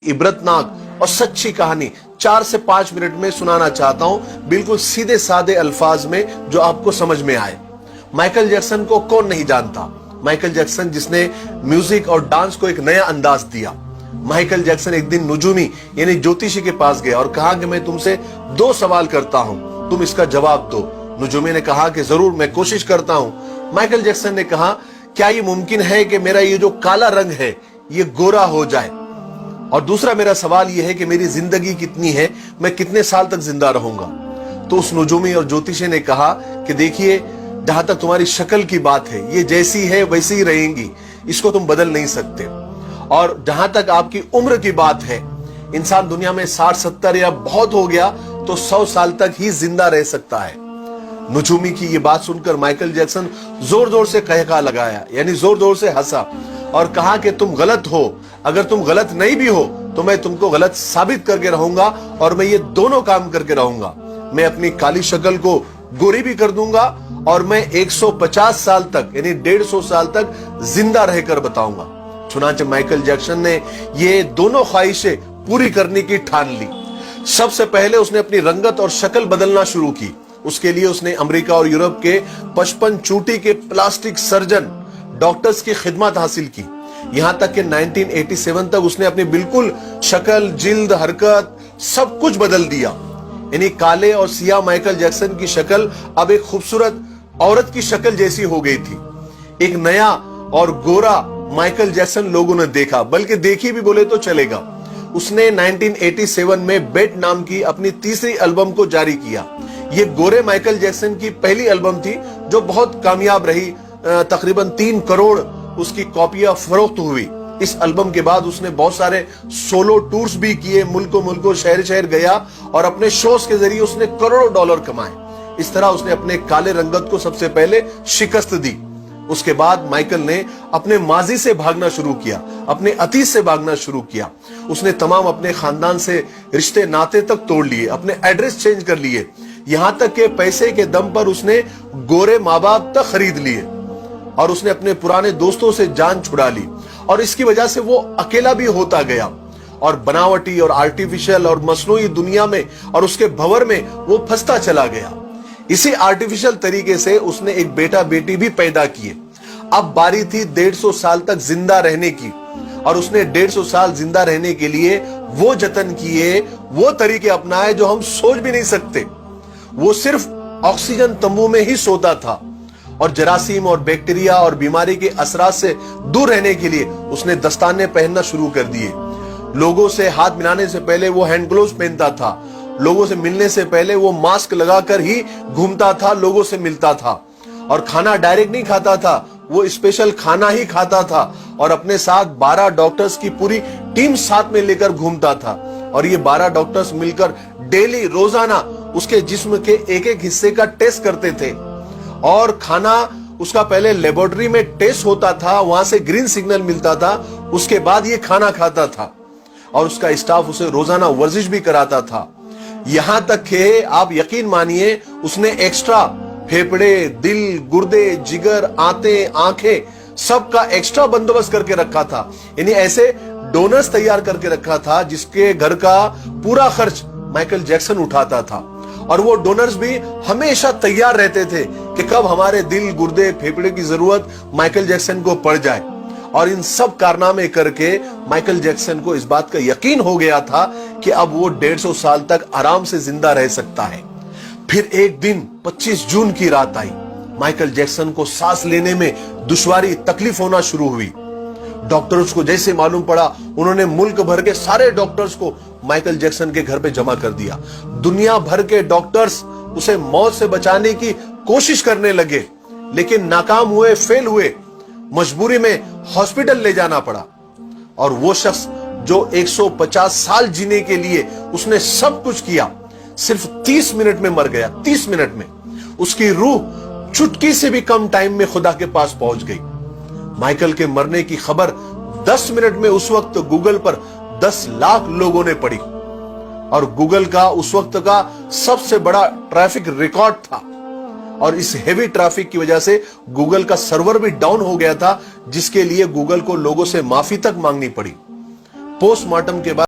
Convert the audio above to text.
इबरतनाक और सच्ची कहानी 4 से 5 मिनट में सुनाना चाहता हूं, बिल्कुल सीधे साधे अल्फाज में जो आपको समझ में आए। माइकल जैक्सन को कौन नहीं जानता? माइकल जैक्सन जिसने म्यूजिक और डांस को एक नया अंदाज दिया। माइकल जैक्सन एक दिन नुजूमी यानी ज्योतिषी के पास गया और कहा कि मैं तुमसे 2 सवाल करता हूं, तुम इसका जवाब दो। नुजूमी ने कहा कि जरूर, मैं कोशिश करता हूं। माइकल जैक्सन ने कहा, क्या ये मुमकिन है कि मेरा ये जो काला रंग है ये गोरा हो जाए? और दूसरा मेरा सवाल यह है कि मेरी जिंदगी कितनी है, मैं कितने साल तक जिंदा रहूंगा? तो उस नुजूमी और ज्योतिषी ने कहा कि देखिए, जहां तक तुम्हारी शक्ल की बात है, ये जैसी है वैसी ही रहेंगी, इसको तुम बदल नहीं सकते। और जहां तक आपकी उम्र की बात है, इंसान दुनिया में 60-70 या बहुत हो गया तो 100 साल तक ही जिंदा रह सकता है। नुजूमी की ये बात सुनकर माइकल जैक्सन जोर जोर से कहका लगाया, यानी जोर जोर से हंसा और कहा कि तुम गलत हो। अगर तुम गलत नहीं भी हो तो मैं तुमको गलत साबित करके रहूंगा, और मैं ये दोनों काम करके रहूंगा। मैं अपनी काली शक्ल को गोरी भी कर दूंगा और मैं 150 साल तक यानी 150 साल तक जिंदा रहकर बताऊंगा। चुनांचे माइकल जैक्सन ने ये दोनों ख्वाहिशें पूरी करने की ठान ली। सबसे पहले उसने अपनी रंगत और शक्ल बदलना शुरू की। उसके लिए उसने अमेरिका और यूरोप के 55 चोटी के प्लास्टिक सर्जन डॉक्टर्स की खिदमत हासिल की। यहां तक कि 1987 तक उसने अपनी बिल्कुल शक्ल, जिल्द, हरकत सब कुछ बदल दिया। यानी काले और सियाह माइकल जैक्सन की शक्ल अब एक खूबसूरत औरत की शक्ल जैसी हो गई थी। एक नया और गोरा माइकल जैक्सन लोगों ने देखा, बल्कि देखी भी बोले तो चलेगा। उसने 1987 में बेट नाम की अपनी तीसरी एल्बम को जारी किया। यह गोरे माइकल जैक्सन की पहली एल्बम थी जो बहुत कामयाब रही। तकरीबन 3 करोड़ उसकी कॉपियां फरोख्त हुई। इस एल्बम के बाद उसने बहुत सारे सोलो टूर्स भी किए, मुल्कों मुल्कों, शहर शहर गया और अपने शोज के जरिए उसने करोड़ों डॉलर कमाए। इस तरह उसने अपने काले रंगत को सबसे पहले शिकस्त दी। उसके बाद माइकल ने अपने माजी से भागना शुरू किया, अपने अतीत से भागना शुरू किया। उसने तमाम अपने खानदान से रिश्ते नाते तक तोड़ लिए, अपने एड्रेस चेंज कर लिए, यहां तक के पैसे के दम पर उसने गोरे माँ बाप तक खरीद लिए और उसने अपने पुराने दोस्तों से जान छुड़ा ली। और इसकी वजह से वो अकेला भी होता गया और बनावटी और आर्टिफिशियल और मसनूई दुनिया में और उसके भंवर में वो फंसता चला गया। इसी आर्टिफिशियल तरीके से उसने एक बेटा बेटी भी पैदा किए। अब बारी थी 150 साल तक जिंदा रहने की, और उसने 150 साल जिंदा रहने के लिए वो जतन किए, वो तरीके अपनाए जो हम सोच भी नहीं सकते। वो सिर्फ ऑक्सीजन तंबू में ही सोता था और जरासीम और बैक्टीरिया और बीमारी के असरात से दूर रहने के लिए उसने दस्ताने पहनना शुरू कर दिए। लोगों से हाथ मिलाने से पहले वो हैंड ग्लोव्स पहनता था। लोगों से मिलने से पहले वो मास्क लगाकर ही घूमता था, लोगों से मिलता था। और खाना डायरेक्ट नहीं खाता था, वो स्पेशल खाना ही खाता था। और अपने साथ 12 डॉक्टर्स की पूरी टीम साथ में लेकर घूमता था। और ये 12 डॉक्टर्स मिलकर डेली, रोजाना उसके जिस्म के एक एक हिस्से का टेस्ट करते थे। और खाना उसका पहले लेबोरेटरी में टेस्ट होता था, वहां से ग्रीन सिग्नल मिलता था, उसके बाद ये खाना खाता था। और उसका स्टाफ उसे रोजाना वर्जिश भी कराता था। यहां तक कि आप यकीन मानिए, उसने एक्स्ट्रा फेफड़े, दिल, गुर्दे, जिगर, आंतें, आंखें सबका एक्स्ट्रा बंदोबस्त करके रखा था। यानी ऐसे डोनर्स तैयार करके रखा था जिसके घर का पूरा खर्च माइकल जैक्सन उठाता था। और वो डोनर्स भी हमेशा तैयार रहते थे कि कब हमारे दिल, गुर्दे, फेफड़े की जरूरत माइकल जैक्सन को पड़ जाए। और इन सब कारनामे करके माइकल जैक्सन को इस बात का यकीन हो गया था कि अब वो 150 साल तक आराम से जिंदा रह सकता है। फिर एक दिन 25 जून की रात आई। माइकल जैक्सन को सांस लेने में दुश्वारी, तकलीफ होना शुरू हुई। डॉक्टर्स को जैसे मालूम पड़ा, उन्होंने मुल्क भर के सारे डॉक्टर्स को माइकल जैक्सन के घर पे जमा कर दिया। दुनिया भर के डॉक्टर्स उसे मौत से बचाने की कोशिश करने लगे, लेकिन नाकाम हुए, फेल हुए। मजबूरी में हॉस्पिटल ले जाना पड़ा। और वो शख्स जो 150 साल जीने के लिए उसने सब कुछ किया, सिर्फ 30 मिनट में मर गया। 30 मिनट में उसकी रूह चुटकी से भी कम टाइम में खुदा के पास पहुंच गई। माइकल के मरने की खबर 10 मिनट में उस वक्त गूगल पर 10 लाख लोगों ने पढ़ी। और गूगल का उस वक्त का सबसे बड़ा ट्रैफिक रिकॉर्ड था। और इस हेवी ट्रैफिक की वजह से गूगल का सर्वर भी डाउन हो गया था, जिसके लिए गूगल को लोगों से माफी तक मांगनी पड़ी। पोस्टमार्टम के बाद